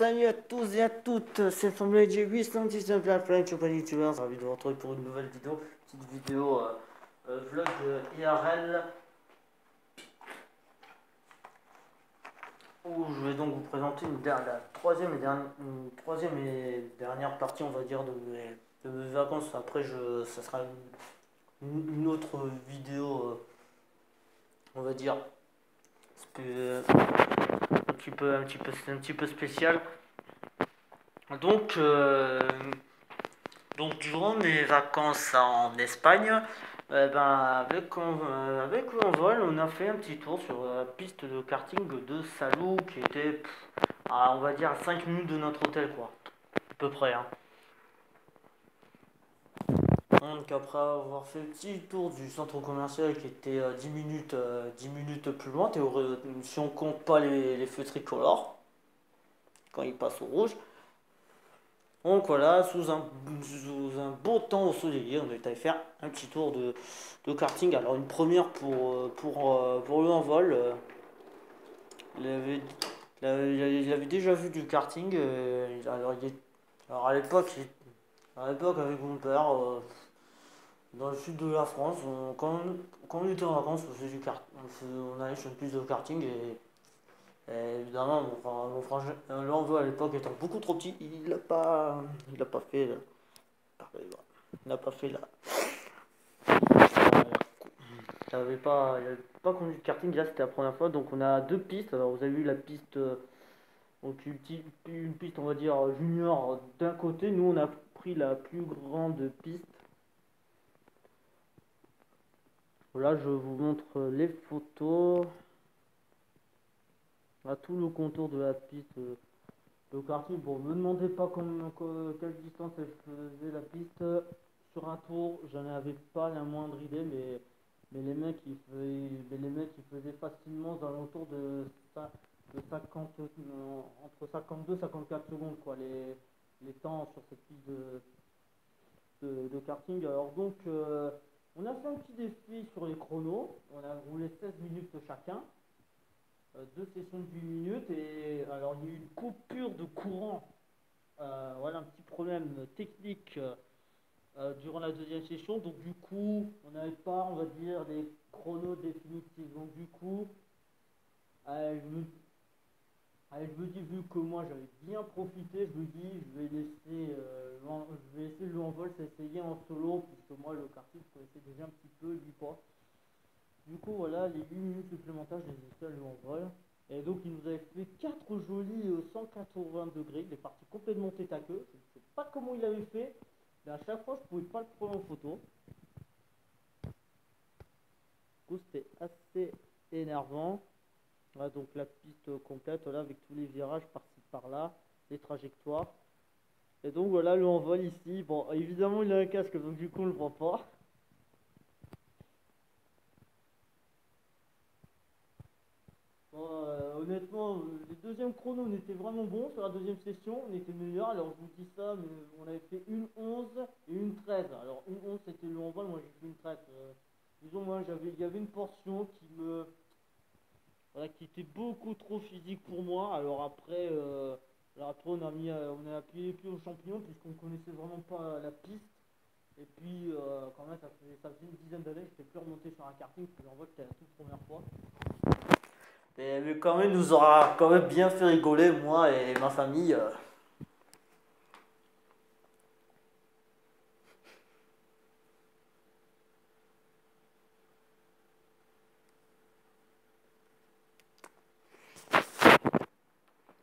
Salut à tous et à toutes, c'est Formule G819 la French Open YouTubers, ravi de vous retrouver pour une nouvelle vidéo, petite vidéo vlog IRL, où je vais donc vous présenter la troisième et dernière partie, on va dire, de mes vacances. Après, ça sera une autre vidéo, on va dire, un petit peu spéciale. Donc, durant mes vacances en Espagne, avec l'envol, on a fait un petit tour sur la piste de karting de Salou qui était, on va dire, à 5 minutes de notre hôtel, quoi. À peu près, hein. Donc, après avoir fait le petit tour du centre commercial qui était 10 minutes plus loin, si on compte pas les feux tricolores, quand ils passent au rouge. Donc voilà, sous un beau temps ensoleillé, on est allé faire un petit tour de karting. Alors une première pour le envol. Il avait, il avait déjà vu du karting. Alors à l'époque avec mon père, dans le sud de la France, quand on était en vacances, on faisait du kart, on allait sur une piste de karting et évidemment, mon frangin, l'envol à l'époque étant beaucoup trop petit, il a pas fait. Il n'a pas fait là. Il n'avait pas conduit de karting, là c'était la première fois. Donc on a deux pistes. Alors vous avez vu la piste, donc une piste on va dire junior d'un côté. Nous on a pris la plus grande piste. Là je vous montre les photos. Là tout le contour de la piste de karting. Bon, me demandez pas quelle distance elle faisait la piste. Sur un tour, j'en avais pas la moindre idée, mais les mecs ils faisaient facilement aux alentours de 50, entre 52 et 54 secondes, quoi, les temps sur cette piste de karting. Alors donc, on a fait un petit défi sur les chronos. On a roulé 16 minutes chacun, deux sessions de 8 minutes, et alors il y a eu une coupure de courant. Voilà, un petit problème technique durant la deuxième session. Donc du coup, on n'avait pas, on va dire, les chronos définitifs. Donc du coup, je me dis, vu que moi j'avais bien profité, je me dis, je vais laisser le envol s'essayer en solo, puisque moi le karting je connaissais déjà un petit peu, lui pas. Du coup, voilà, les 8 minutes supplémentaires, je les ai fait à l'envol. Et donc, il nous avait fait 4 jolis 180 degrés. Il est parti complètement tête à queue. Je ne sais pas comment il avait fait, mais à chaque fois, je pouvais pas le prendre en photo. Du coup, c'était assez énervant. Voilà, donc la piste complète, voilà, avec tous les virages par-ci par-là, les trajectoires. Et donc, voilà, le envol ici. Bon, évidemment, il a un casque, donc du coup, on le voit pas. Bon, honnêtement, les deuxièmes chronos, on était vraiment bons. Sur la deuxième session, on était meilleurs. Alors, je vous dis ça, mais on avait fait une 11 et une 13. Alors, une 11, c'était le envol. Moi, j'ai fait une 13. Disons, moi, il y avait une portion voilà, qui était beaucoup trop physique pour moi. Alors après, on a appuyé les pieds aux champignons, puisqu'on connaissait vraiment pas la piste. Et puis, quand même, ça faisait une dizaine d'années que je n'étais plus remonté sur un karting, parce que l'envol, c'était la toute première fois. Mais quand même, nous aura quand même bien fait rigoler, moi et ma famille.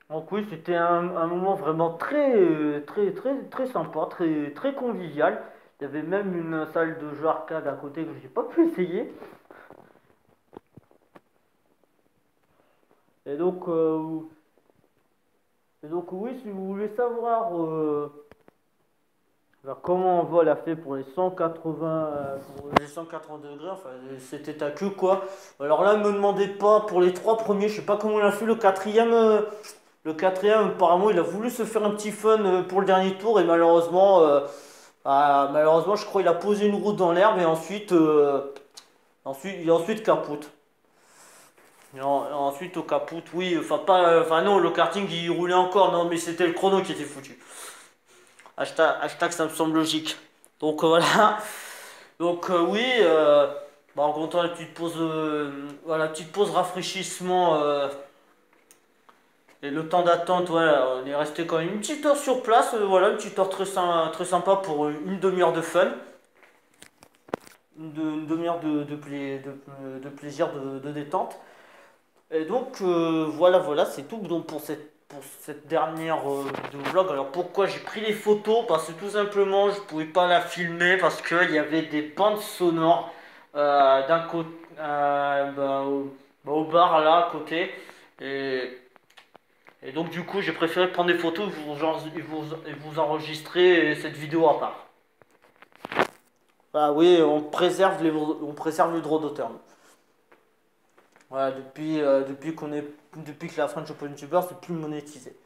Donc oui, c'était un moment vraiment très, très, très, très sympa, très, très convivial. Il y avait même une salle de jeu arcade à côté que je n'ai pas pu essayer. Et donc, euh, et donc oui, si vous voulez savoir comment Vol a fait pour les 180 degrés, enfin c'était à queue quoi. Alors là, ne me demandez pas pour les trois premiers, je sais pas comment il a fait le quatrième. Le quatrième, apparemment, il a voulu se faire un petit fun pour le dernier tour et malheureusement, je crois qu'il a posé une roue dans l'herbe et ensuite capote. Ensuite au caput, oui, enfin pas, enfin non, le karting il roulait encore, non mais c'était le chrono qui était foutu. Hashtag ça me semble logique. Donc voilà. Donc oui, bah, en comptant la petite pause, voilà, petite pause rafraîchissement et le temps d'attente, voilà, on est resté quand même une petite heure sur place, voilà, une petite heure très sympa pour une demi-heure de fun, une demi-heure de plaisir, de détente. Et donc voilà, c'est tout donc pour cette dernière vidéo vlog. Alors pourquoi j'ai pris les photos? Parce que tout simplement je pouvais pas la filmer parce qu'il y avait des bandes sonores d'un côté au bar là à côté. Et, et donc du coup j'ai préféré prendre des photos et vous enregistrer cette vidéo à part. Ah oui, on préserve le droit d'auteur. Voilà, depuis que la French Open YouTuber, c'est plus monétisé.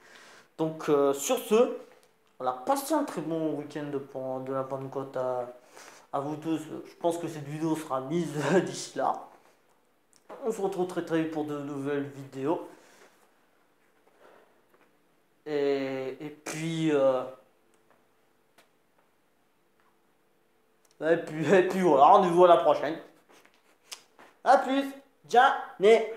Donc sur ce, voilà, passez un très bon week-end de la Pentecôte à vous tous. Je pense que cette vidéo sera mise d'ici là. On se retrouve très vite pour de nouvelles vidéos. Et et puis voilà, rendez-vous à la prochaine. A plus, Janet.